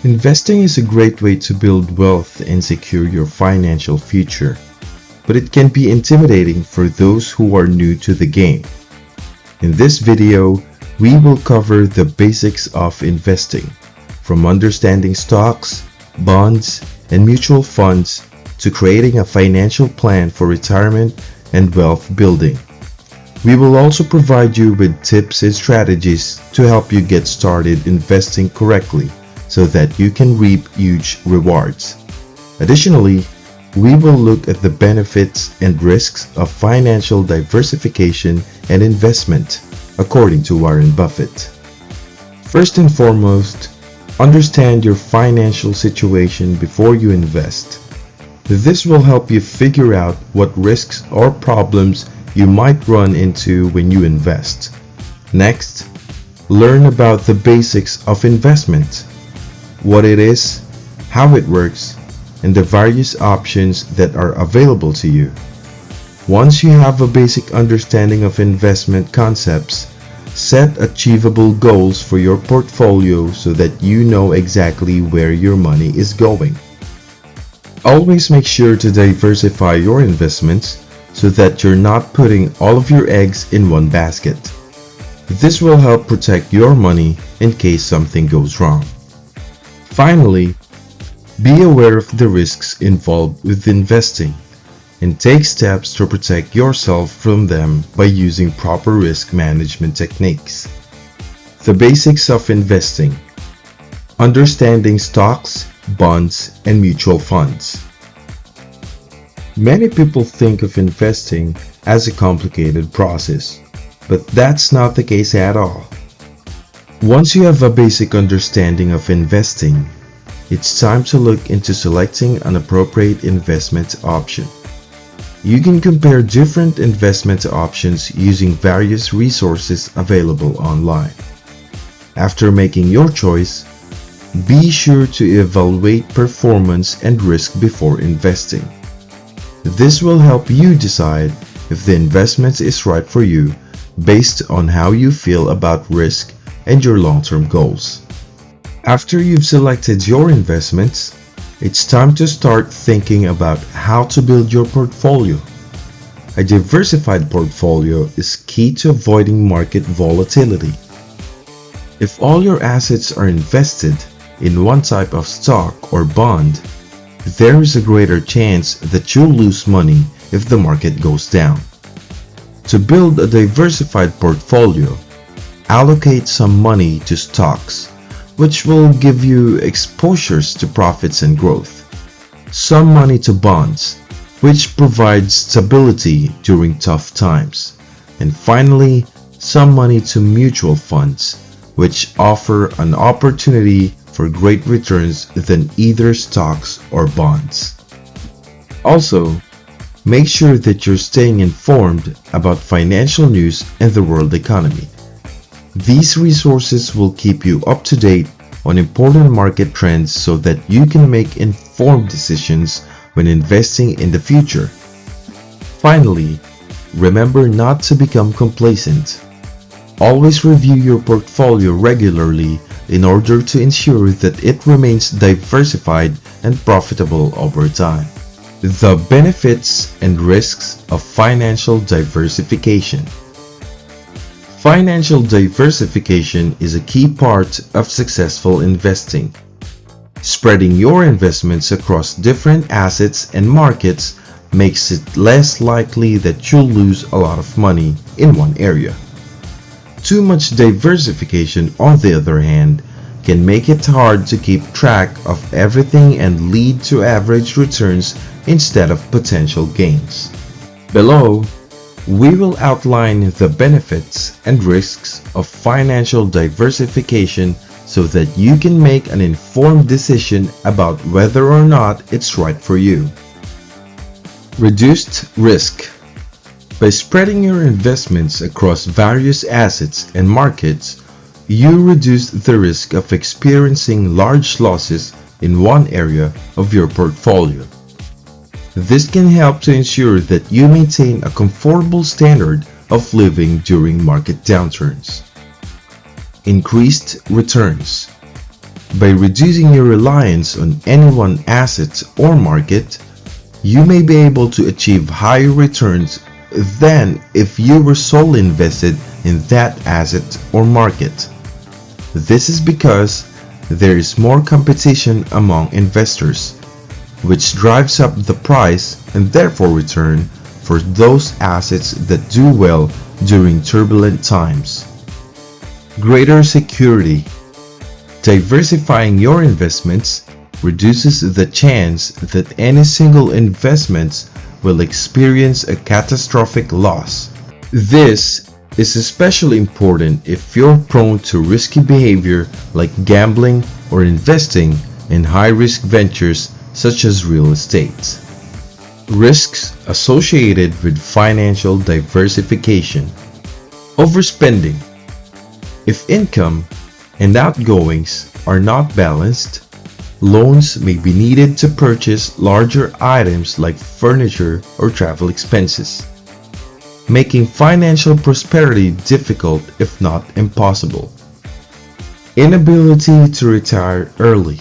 Investing is a great way to build wealth and secure your financial future, but it can be intimidating for those who are new to the game. In this video, we will cover the basics of investing, from understanding stocks, bonds, and mutual funds to creating a financial plan for retirement and wealth building. We will also provide you with tips and strategies to help you get started investing correctly so that you can reap huge rewards. Additionally, we will look at the benefits and risks of financial diversification and investment, according to Warren Buffett. First and foremost, understand your financial situation before you invest. This will help you figure out what risks or problems you might run into when you invest. Next, learn about the basics of investment, what it is, how it works, and the various options that are available to you. Once you have a basic understanding of investment concepts, set achievable goals for your portfolio so that you know exactly where your money is going. Always make sure to diversify your investments so that you're not putting all of your eggs in one basket. This will help protect your money in case something goes wrong. Finally, be aware of the risks involved with investing and take steps to protect yourself from them by using proper risk management techniques. The basics of investing: understanding stocks, bonds, and mutual funds. Many people think of investing as a complicated process, but that's not the case at all. Once you have a basic understanding of investing, it's time to look into selecting an appropriate investment option. You can compare different investment options using various resources available online. After making your choice, be sure to evaluate performance and risk before investing. This will help you decide if the investment is right for you based on how you feel about risk and your long-term goals. After you've selected your investments, it's time to start thinking about how to build your portfolio. A diversified portfolio is key to avoiding market volatility. If all your assets are invested in one type of stock or bond, there is a greater chance that you'll lose money if the market goes down. To build a diversified portfolio, allocate some money to stocks, which will give you exposures to profits and growth. Some money to bonds, which provides stability during tough times. And finally, some money to mutual funds, which offer an opportunity for great returns than either stocks or bonds. Also, make sure that you're staying informed about financial news and the world economy. These resources will keep you up to date on important market trends so that you can make informed decisions when investing in the future. Finally, remember not to become complacent. Always review your portfolio regularly in order to ensure that it remains diversified and profitable over time. The benefits and risks of financial diversification. Financial diversification is a key part of successful investing. Spreading your investments across different assets and markets makes it less likely that you'll lose a lot of money in one area. Too much diversification, on the other hand, can make it hard to keep track of everything and lead to average returns instead of potential gains. Below, we will outline the benefits and risks of financial diversification so that you can make an informed decision about whether or not it's right for you. Reduced risk. By spreading your investments across various assets and markets, you reduce the risk of experiencing large losses in one area of your portfolio. This can help to ensure that you maintain a comfortable standard of living during market downturns. Increased returns. By reducing your reliance on any one asset or market, you may be able to achieve higher returns than if you were solely invested in that asset or market. This is because there is more competition among investors, which drives up the price and therefore return for those assets that do well during turbulent times. Greater security. Diversifying your investments reduces the chance that any single investment will experience a catastrophic loss. This is especially important if you're prone to risky behavior like gambling or investing in high-risk ventures such as real estate. Risks associated with financial diversification. Overspending. If income and outgoings are not balanced, loans may be needed to purchase larger items like furniture or travel expenses, making financial prosperity difficult if not impossible. Inability to retire early.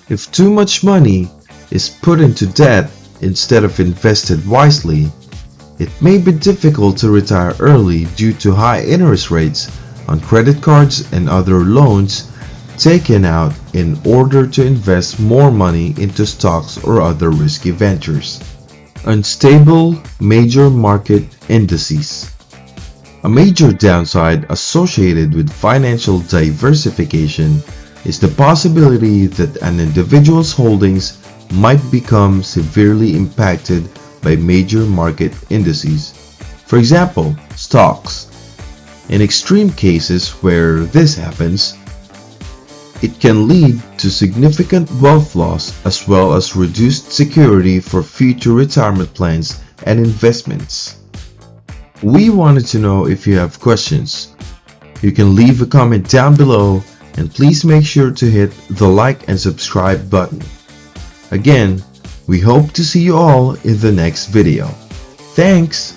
If too much money is put into debt instead of invested wisely, it may be difficult to retire early due to high interest rates on credit cards and other loans taken out in order to invest more money into stocks or other risky ventures. Unstable major market indices. A major downside associated with financial diversification is the possibility that an individual's holdings might become severely impacted by major market indices. For example, stocks. In extreme cases where this happens, it can lead to significant wealth loss as well as reduced security for future retirement plans and investments. We wanted to know if you have questions. You can leave a comment down below and please make sure to hit the like and subscribe button. Again, we hope to see you all in the next video. Thanks!